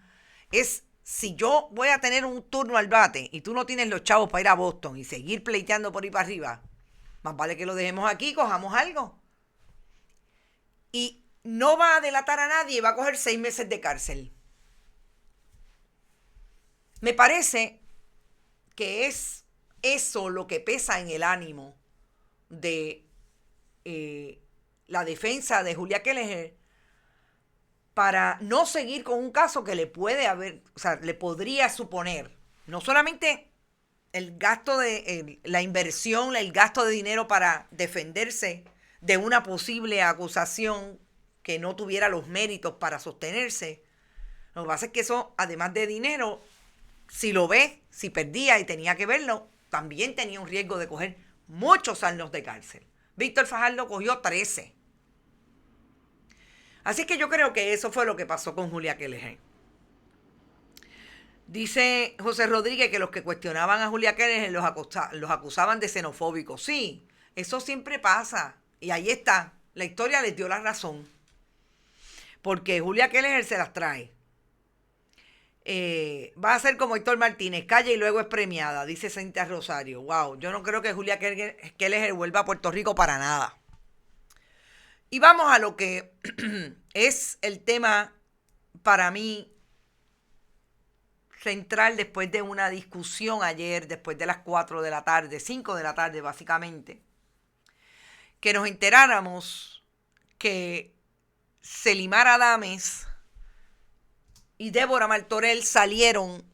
es si yo voy a tener un turno al bate y tú no tienes los chavos para ir a Boston y seguir pleiteando por ahí para arriba, más vale que lo dejemos aquí, cojamos algo. Y no va a delatar a nadie, va a coger 6 meses de cárcel. Me parece que es eso lo que pesa en el ánimo de la defensa de Julia Kelleher para no seguir con un caso que le podría suponer no solamente el gasto de la inversión, el gasto de dinero para defenderse de una posible acusación que no tuviera los méritos para sostenerse. Lo que pasa es que eso, además de dinero, si perdía y tenía que verlo, también tenía un riesgo de coger muchos años de cárcel. Víctor Fajardo cogió 13. Así que yo creo que eso fue lo que pasó con Julia Kelleher. Dice José Rodríguez que los que cuestionaban a Julia Kelleher los acusaban de xenofóbicos. Sí, eso siempre pasa. Y ahí está. La historia les dio la razón. Porque Julia Kelleher se las trae. Va a ser como Héctor Martínez, calla y luego es premiada, dice Cintia Rosario. Wow, yo no creo que Julia Kelleher vuelva a Puerto Rico para nada. Y vamos a lo que es el tema para mí central después de una discusión ayer, después de las 4 de la tarde, 5 de la tarde básicamente, que nos enteráramos que Selimar Adames y Débora Martorell salieron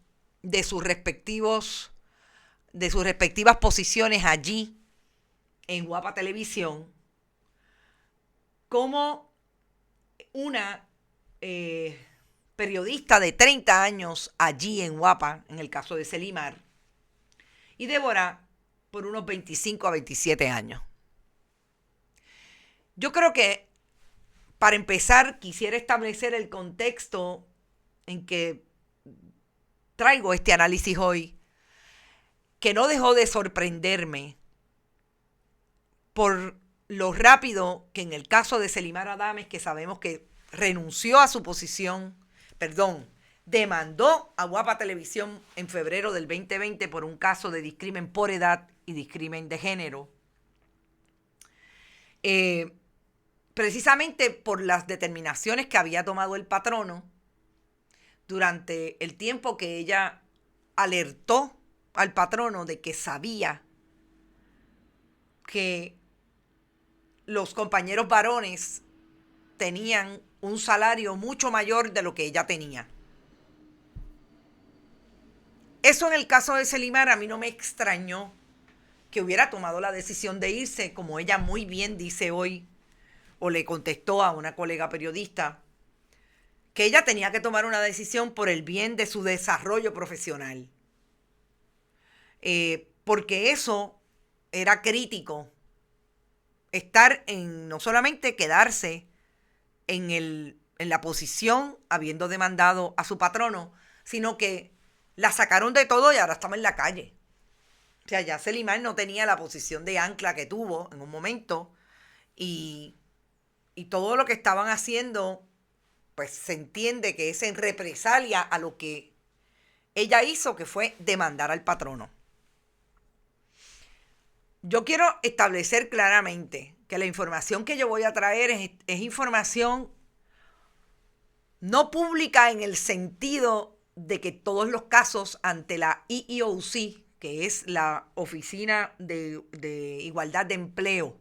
de sus respectivas posiciones allí en Guapa Televisión como una periodista de 30 años allí en Guapa, en el caso de Celimar, y Débora por unos 25 a 27 años. Yo creo que, para empezar, quisiera establecer el contexto en que traigo este análisis hoy, que no dejó de sorprenderme por lo rápido que en el caso de Celimar Adames, que sabemos que renunció a su posición, demandó a Guapa Televisión en febrero del 2020 por un caso de discrimen por edad y discrimen de género. Precisamente por las determinaciones que había tomado el patrono durante el tiempo que ella alertó al patrono de que sabía que los compañeros varones tenían un salario mucho mayor de lo que ella tenía. Eso en el caso de Celimar a mí no me extrañó que hubiera tomado la decisión de irse, como ella muy bien dice hoy, o le contestó a una colega periodista, que ella tenía que tomar una decisión por el bien de su desarrollo profesional. Porque eso era crítico, estar no solamente quedarse en la posición habiendo demandado a su patrono, sino que la sacaron de todo y ahora estaba en la calle. O sea, ya Celimar no tenía la posición de ancla que tuvo en un momento y todo lo que estaban haciendo, pues se entiende que es en represalia a lo que ella hizo, que fue demandar al patrono. Yo quiero establecer claramente que la información que yo voy a traer es información no pública en el sentido de que todos los casos ante la EEOC, que es la Oficina de Igualdad de Empleo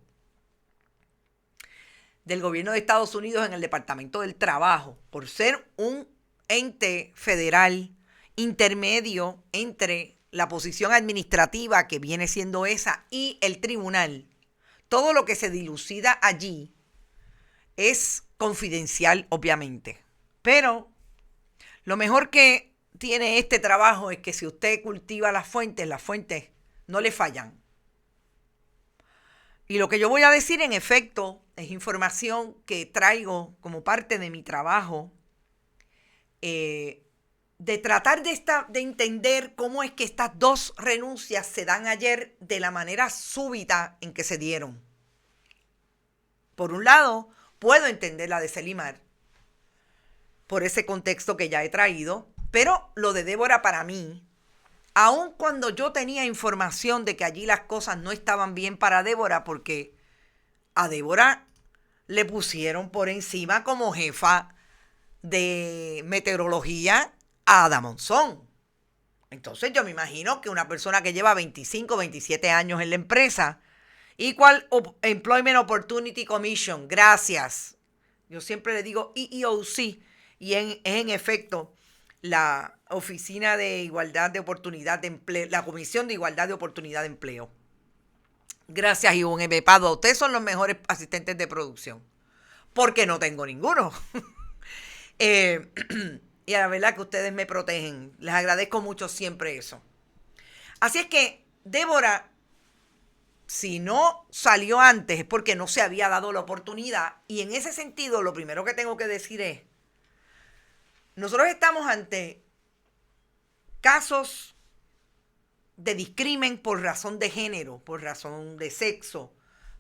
del gobierno de Estados Unidos en el Departamento del Trabajo, por ser un ente federal intermedio entre la posición administrativa, que viene siendo esa, y el tribunal, todo lo que se dilucida allí es confidencial, obviamente. Pero lo mejor que tiene este trabajo es que si usted cultiva las fuentes no le fallan. Y lo que yo voy a decir, en efecto, es información que traigo como parte de mi trabajo, de tratar de entender cómo es que estas dos renuncias se dan ayer de la manera súbita en que se dieron. Por un lado, puedo entender la de Celimar, por ese contexto que ya he traído, pero lo de Débora, para mí, aun cuando yo tenía información de que allí las cosas no estaban bien para Débora, porque a Débora le pusieron por encima como jefa de meteorología a Ada Monzón. Entonces yo me imagino que una persona que lleva 25, 27 años en la empresa, Equal Employment Opportunity Commission, gracias. Yo siempre le digo EEOC, y es en efecto la Oficina de Igualdad de Oportunidad de Empleo, la Comisión de Igualdad de Oportunidad de Empleo. Gracias, Ivonne M. Padua. Ustedes son los mejores asistentes de producción, porque no tengo ninguno. Y la verdad que ustedes me protegen. Les agradezco mucho siempre eso. Así es que Débora, si no salió antes, es porque no se había dado la oportunidad. Y en ese sentido, lo primero que tengo que decir es, nosotros estamos ante casos de discrimen por razón de género, por razón de sexo,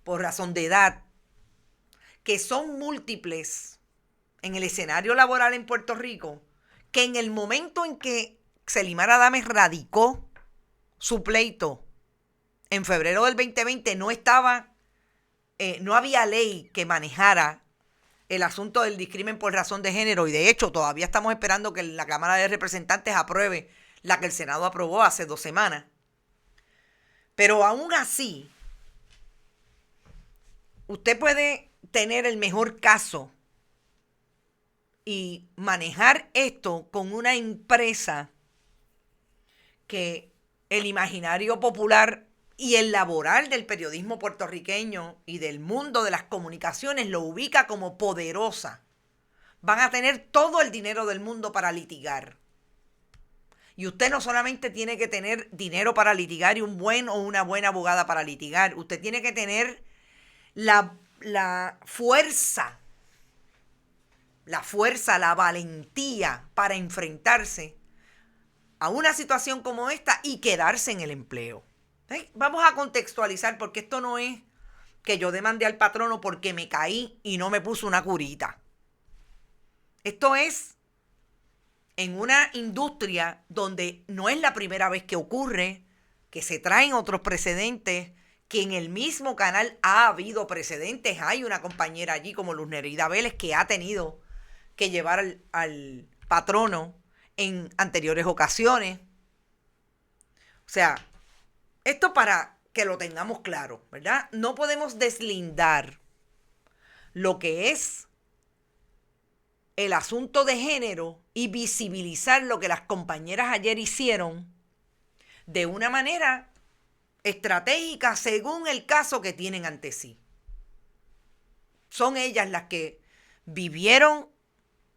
por razón de edad, que son múltiples en el escenario laboral en Puerto Rico, que en el momento en que Celimar Adames radicó su pleito en febrero del 2020, no había ley que manejara el asunto del discrimen por razón de género, y de hecho todavía estamos esperando que la Cámara de Representantes apruebe la que el Senado aprobó hace 2 semanas. Pero aún así, usted puede tener el mejor caso y manejar esto con una empresa que el imaginario popular y el laboral del periodismo puertorriqueño y del mundo de las comunicaciones lo ubica como poderosa. Van a tener todo el dinero del mundo para litigar. Y usted no solamente tiene que tener dinero para litigar y un buen o una buena abogada para litigar, usted tiene que tener la fuerza, la valentía para enfrentarse a una situación como esta y quedarse en el empleo. Vamos a contextualizar, porque esto no es que yo demandé al patrono porque me caí y no me puso una curita. Esto es en una industria donde no es la primera vez que ocurre, que se traen otros precedentes, que en el mismo canal ha habido precedentes. Hay una compañera allí como Luz Nereida Vélez que ha tenido que llevar al patrono en anteriores ocasiones. O sea, esto para que lo tengamos claro, ¿verdad? No podemos deslindar lo que es el asunto de género y visibilizar lo que las compañeras ayer hicieron de una manera estratégica según el caso que tienen ante sí. Son ellas las que vivieron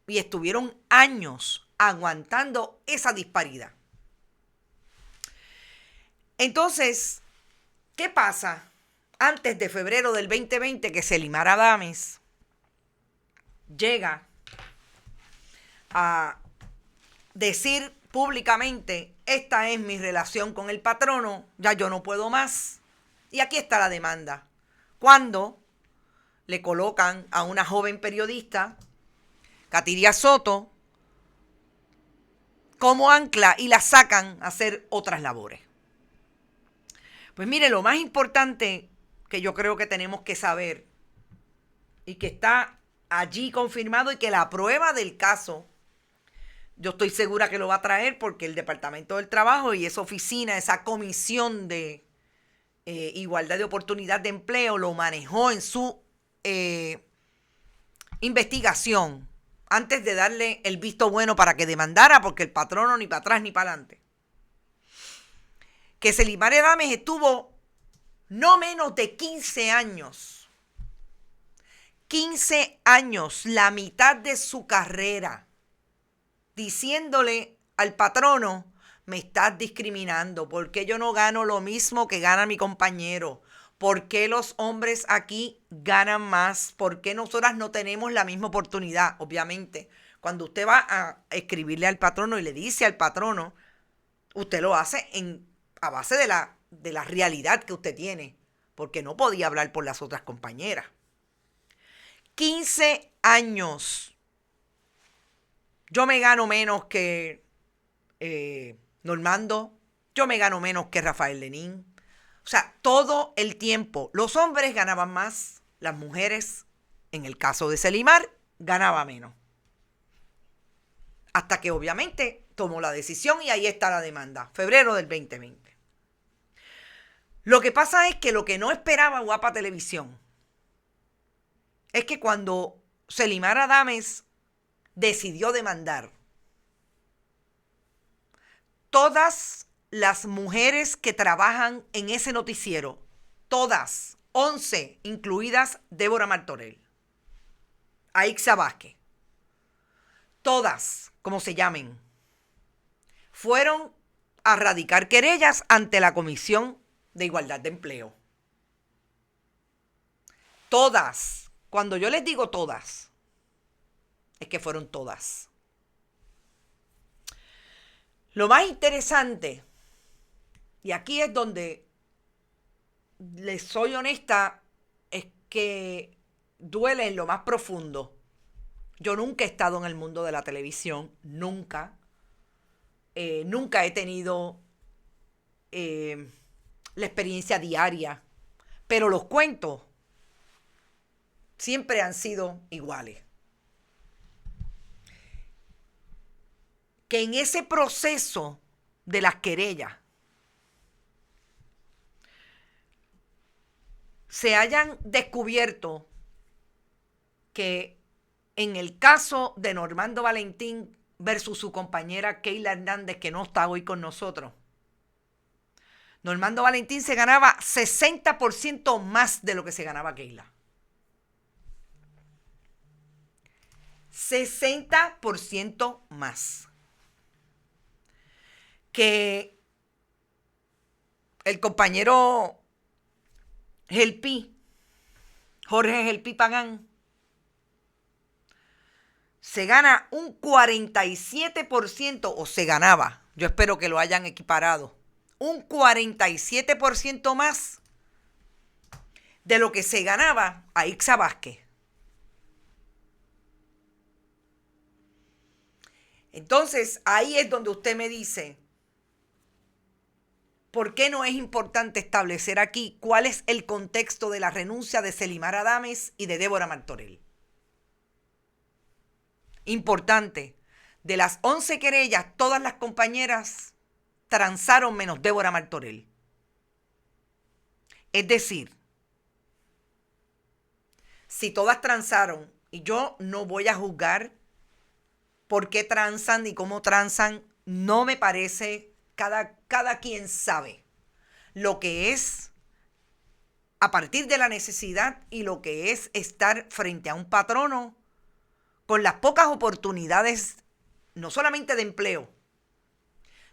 y estuvieron años aguantando esa disparidad. Entonces, ¿qué pasa? Antes de febrero del 2020, que Selimar Adames llega a decir públicamente: esta es mi relación con el patrono, ya yo no puedo más. Y aquí está la demanda. Cuando le colocan a una joven periodista, Katiria Soto, como ancla y la sacan a hacer otras labores. Pues mire, lo más importante que yo creo que tenemos que saber y que está allí confirmado y que la prueba del caso, yo estoy segura que lo va a traer porque el Departamento del Trabajo y esa oficina, esa comisión de igualdad de oportunidad de empleo lo manejó en su investigación antes de darle el visto bueno para que demandara, porque el patrono ni para atrás ni para adelante. Que Selimar Adames estuvo no menos de 15 años, 15 años, la mitad de su carrera, diciéndole al patrono: me estás discriminando, ¿por qué yo no gano lo mismo que gana mi compañero? ¿Por qué los hombres aquí ganan más? ¿Por qué nosotras no tenemos la misma oportunidad? Obviamente, cuando usted va a escribirle al patrono y le dice al patrono, usted lo hace a base de la realidad que usted tiene, porque no podía hablar por las otras compañeras. 15 años. Yo me gano menos que Normando, yo me gano menos que Rafael Lenín. O sea, todo el tiempo los hombres ganaban más, las mujeres, en el caso de Selimar, ganaba menos. Hasta que obviamente tomó la decisión y ahí está la demanda, febrero del 2020. Lo que pasa es que lo que no esperaba Guapa Televisión es que cuando Selimar Adames decidió demandar, todas las mujeres que trabajan en ese noticiero, todas, 11, incluidas Débora Martorell, Aixa Vázquez, todas, como se llamen, fueron a radicar querellas ante la Comisión de Igualdad de Empleo. Todas, cuando yo les digo todas, es que fueron todas. Lo más interesante, y aquí es donde les soy honesta, es que duele en lo más profundo. Yo nunca he estado en el mundo de la televisión, nunca. Nunca he tenido la experiencia diaria, pero los cuentos siempre han sido iguales. Que en ese proceso de las querellas se hayan descubierto que en el caso de Normando Valentín versus su compañera Keila Hernández, que no está hoy con nosotros, Normando Valentín se ganaba 60% más de lo que se ganaba Keila. 60% más. Que el compañero Jorge Gelpi Pagán, se gana un 47%, o se ganaba, yo espero que lo hayan equiparado, un 47% más de lo que se ganaba Aixa Vázquez. Entonces, ahí es donde usted me dice, ¿por qué no es importante establecer aquí cuál es el contexto de la renuncia de Celimar Adames y de Débora Martorell? Importante, de las 11 querellas, todas las compañeras transaron menos Débora Martorell. Es decir, si todas transaron, y yo no voy a juzgar por qué transan ni cómo transan, no me parece, cada quien sabe lo que es a partir de la necesidad y lo que es estar frente a un patrono con las pocas oportunidades, no solamente de empleo,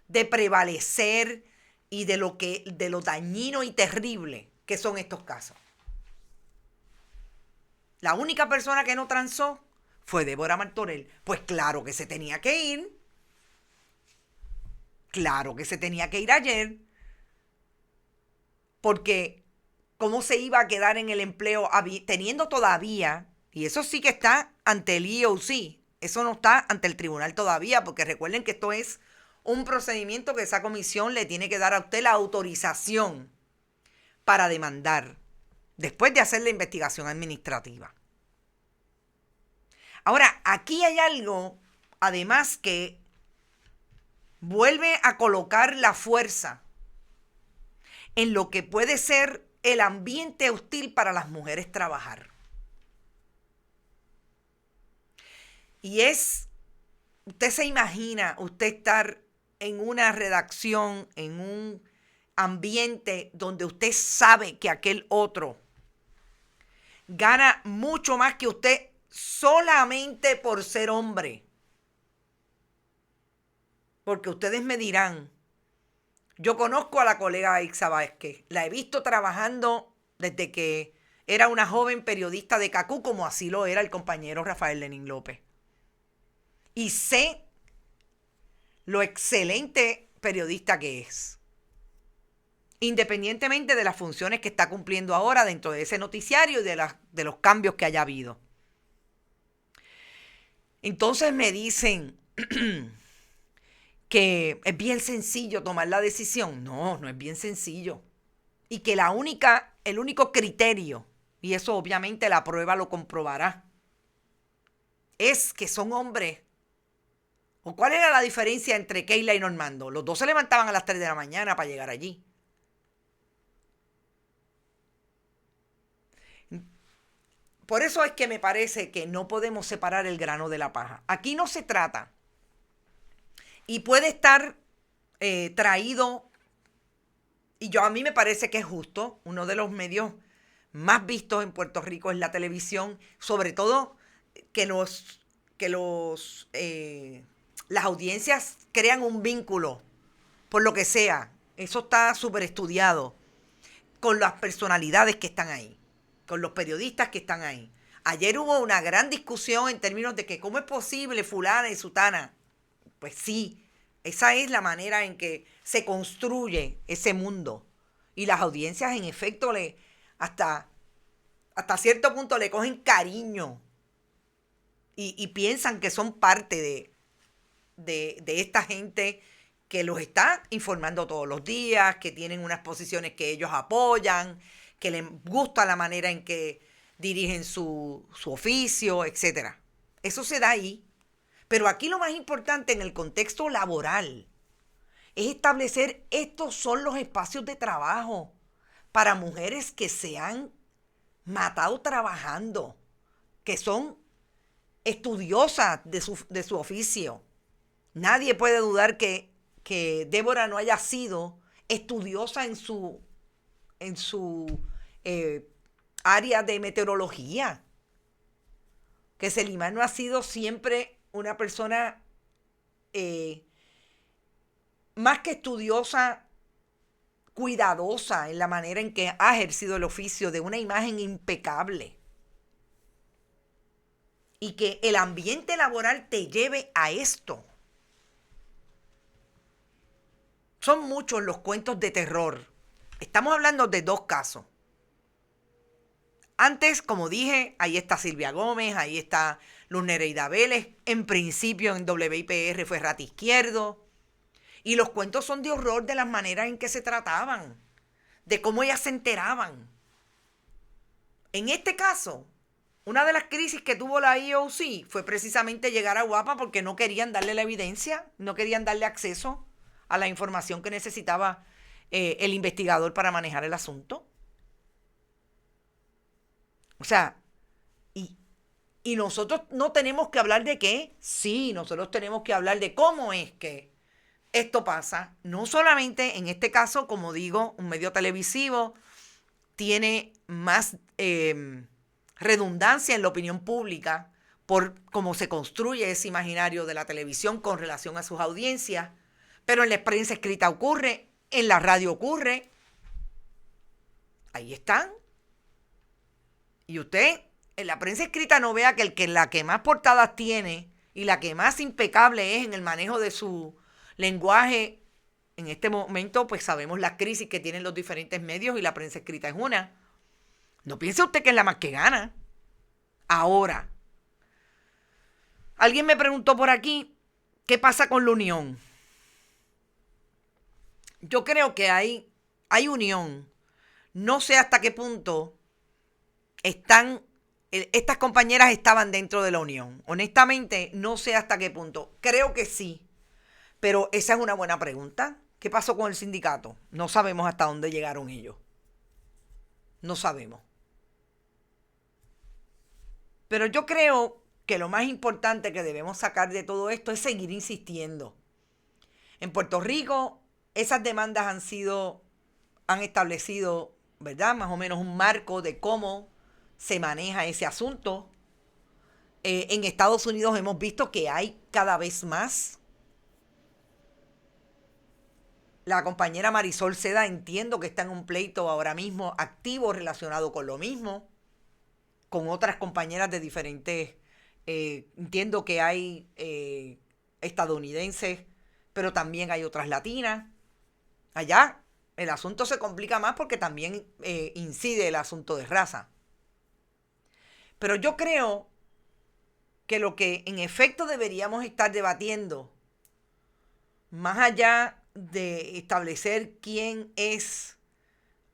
de prevalecer y de lo dañino y terrible que son estos casos. La única persona que no transó fue Débora Martorell. Pues claro que se tenía que ir. Claro que se tenía que ir ayer. Porque ¿cómo se iba a quedar en el empleo teniendo todavía, y eso sí que está ante el EEOC, eso no está ante el tribunal todavía, porque recuerden que esto es un procedimiento que esa comisión le tiene que dar a usted la autorización para demandar, después de hacer la investigación administrativa. Ahora, aquí hay algo, además, que vuelve a colocar la fuerza en lo que puede ser el ambiente hostil para las mujeres trabajar. Y es, usted se imagina, usted estar en una redacción, en un ambiente donde usted sabe que aquel otro gana mucho más que usted solamente por ser hombre. Porque ustedes me dirán, yo conozco a la colega Aixa Vázquez, la he visto trabajando desde que era una joven periodista de CACU, como así lo era el compañero Rafael Lenín López. Y sé lo excelente periodista que es, independientemente de las funciones que está cumpliendo ahora dentro de ese noticiario y de los cambios que haya habido. Entonces me dicen que es bien sencillo tomar la decisión. No, no es bien sencillo. Y que el único criterio, y eso obviamente la prueba lo comprobará, es que son hombres. ¿O cuál era la diferencia entre Keila y Normando? Los dos se levantaban a las 3 de la mañana para llegar allí. Por eso es que me parece que no podemos separar el grano de la paja. Aquí no se trata, y puede estar traído, y a mí me parece que es justo, uno de los medios más vistos en Puerto Rico es la televisión, sobre todo que las audiencias crean un vínculo, por lo que sea, eso está súper estudiado, con las personalidades que están ahí, con los periodistas que están ahí. Ayer hubo una gran discusión en términos de que cómo es posible fulana y sutana. Pues sí, esa es la manera en que se construye ese mundo. Y las audiencias, en efecto, hasta cierto punto le cogen cariño y piensan que son parte de esta gente que los está informando todos los días, que tienen unas posiciones que ellos apoyan, que les gusta la manera en que dirigen su oficio, etc. Eso se da ahí. Pero aquí lo más importante en el contexto laboral es establecer estos son los espacios de trabajo para mujeres que se han matado trabajando, que son estudiosa de su oficio. Nadie puede dudar que Débora no haya sido estudiosa en su área de meteorología. Que Celimar no ha sido siempre una persona más que estudiosa, cuidadosa en la manera en que ha ejercido el oficio, de una imagen impecable. Y que el ambiente laboral te lleve a esto. Son muchos los cuentos de terror. Estamos hablando de 2 casos. Antes, como dije, ahí está Silvia Gómez, ahí está Luz Nereida Vélez. En principio en WIPR fue Rata Izquierdo. Y los cuentos son de horror de las maneras en que se trataban, de cómo ellas se enteraban. En este caso, una de las crisis que tuvo la EEOC fue precisamente llegar a Guapa porque no querían darle la evidencia, no querían darle acceso a la información que necesitaba el investigador para manejar el asunto. O sea, y nosotros no tenemos que hablar de qué. Sí, nosotros tenemos que hablar de cómo es que esto pasa. No solamente en este caso, como digo, un medio televisivo tiene más redundancia en la opinión pública por cómo se construye ese imaginario de la televisión con relación a sus audiencias, pero en la prensa escrita ocurre, en la radio ocurre. Ahí están. Y usted en la prensa escrita no vea que la que más portadas tiene y la que más impecable es en el manejo de su lenguaje. En este momento pues sabemos la crisis que tienen los diferentes medios y la prensa escrita es una. No piense usted que es la más que gana. Ahora, alguien me preguntó por aquí, ¿qué pasa con la unión? Yo creo que hay unión. No sé hasta qué punto estas compañeras estaban dentro de la unión. Honestamente, no sé hasta qué punto. Creo que sí, pero esa es una buena pregunta. ¿Qué pasó con el sindicato? No sabemos hasta dónde llegaron ellos. No sabemos. Pero yo creo que lo más importante que debemos sacar de todo esto es seguir insistiendo. En Puerto Rico, esas demandas han establecido, ¿verdad? Más o menos un marco de cómo se maneja ese asunto. En Estados Unidos hemos visto que hay cada vez más. La compañera Marisol Seda entiendo que está en un pleito ahora mismo activo relacionado con lo mismo, con otras compañeras de diferentes, entiendo que hay estadounidenses, pero también hay otras latinas. Allá el asunto se complica más porque también incide el asunto de raza. Pero yo creo que lo que en efecto deberíamos estar debatiendo, más allá de establecer quién es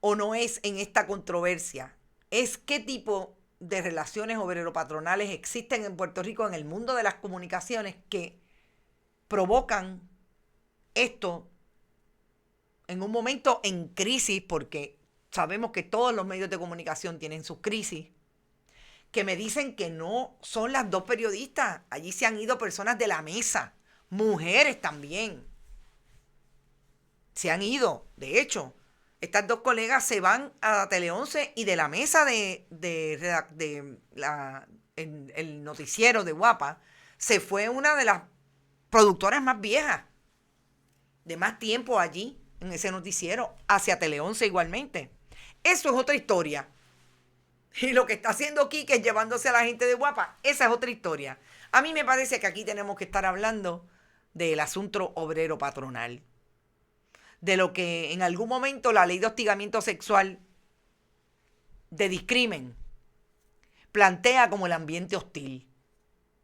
o no es en esta controversia, es qué tipo de relaciones obrero-patronales existen en Puerto Rico, en el mundo de las comunicaciones, que provocan esto en un momento en crisis, porque sabemos que todos los medios de comunicación tienen sus crisis, que me dicen que no son las 2 periodistas. Allí se han ido personas de la mesa, mujeres también. Se han ido. De hecho, estas 2 colegas se van a Tele 11 y de la mesa el noticiero de Guapa se fue una de las productoras más viejas, de más tiempo allí en ese noticiero, hacia Tele 11 igualmente. Eso es otra historia. Y lo que está haciendo Quique es llevándose a la gente de Guapa, esa es otra historia. A mí me parece que aquí tenemos que estar hablando del asunto obrero patronal, de lo que en algún momento la ley de hostigamiento sexual de discrimen plantea como el ambiente hostil.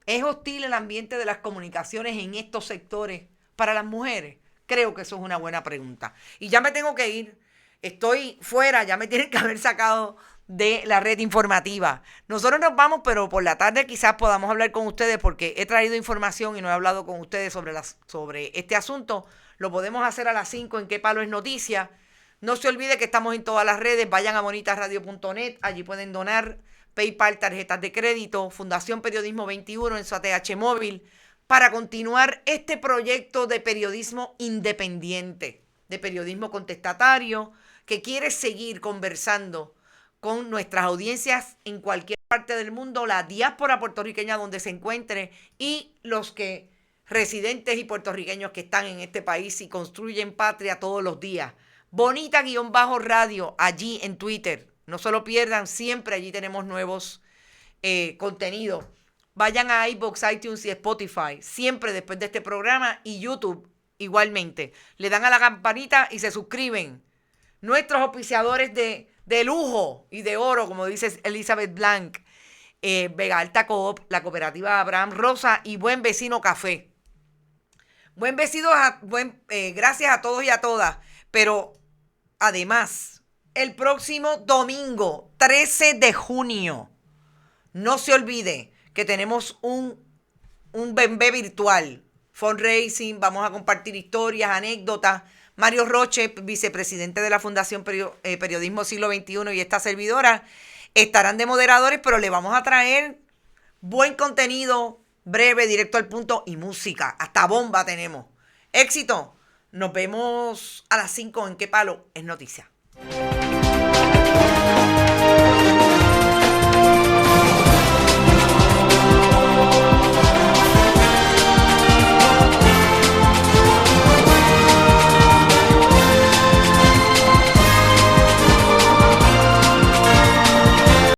¿Es hostil el ambiente de las comunicaciones en estos sectores para las mujeres? Creo que eso es una buena pregunta. Y ya me tengo que ir. Estoy fuera, ya me tienen que haber sacado de la red informativa. Nosotros nos vamos, pero por la tarde quizás podamos hablar con ustedes porque he traído información y no he hablado con ustedes sobre este asunto. Lo podemos hacer a las 5 en Qué Palo es Noticia. No se olvide que estamos en todas las redes. Vayan a bonitasradio.net, allí pueden donar PayPal, tarjetas de crédito, Fundación Periodismo 21 en su ATH móvil, para continuar este proyecto de periodismo independiente, de periodismo contestatario, que quiere seguir conversando con nuestras audiencias en cualquier parte del mundo, la diáspora puertorriqueña donde se encuentre y los que residentes y puertorriqueños que están en este país y construyen patria todos los días. Bonita_radio allí en Twitter. No se lo pierdan, siempre allí tenemos nuevos contenidos. Vayan a iVoox, iTunes y Spotify, siempre después de este programa, y YouTube igualmente. Le dan a la campanita y se suscriben. Nuestros auspiciadores de lujo y de oro, como dice Elizabeth Blanc, Vega Alta Coop, la cooperativa Abraham Rosa y Buen Vecino Café. Gracias a todos y a todas. Pero además, el próximo domingo, 13 de junio, no se olvide que tenemos un bembé virtual, fundraising, vamos a compartir historias, anécdotas. Mario Roche, vicepresidente de la Fundación Periodismo Siglo XXI, y esta servidora estarán de moderadores, pero le vamos a traer buen contenido, breve, directo al punto y música. Hasta bomba tenemos. Éxito. Nos vemos a las 5 en Qué Palo es Noticia.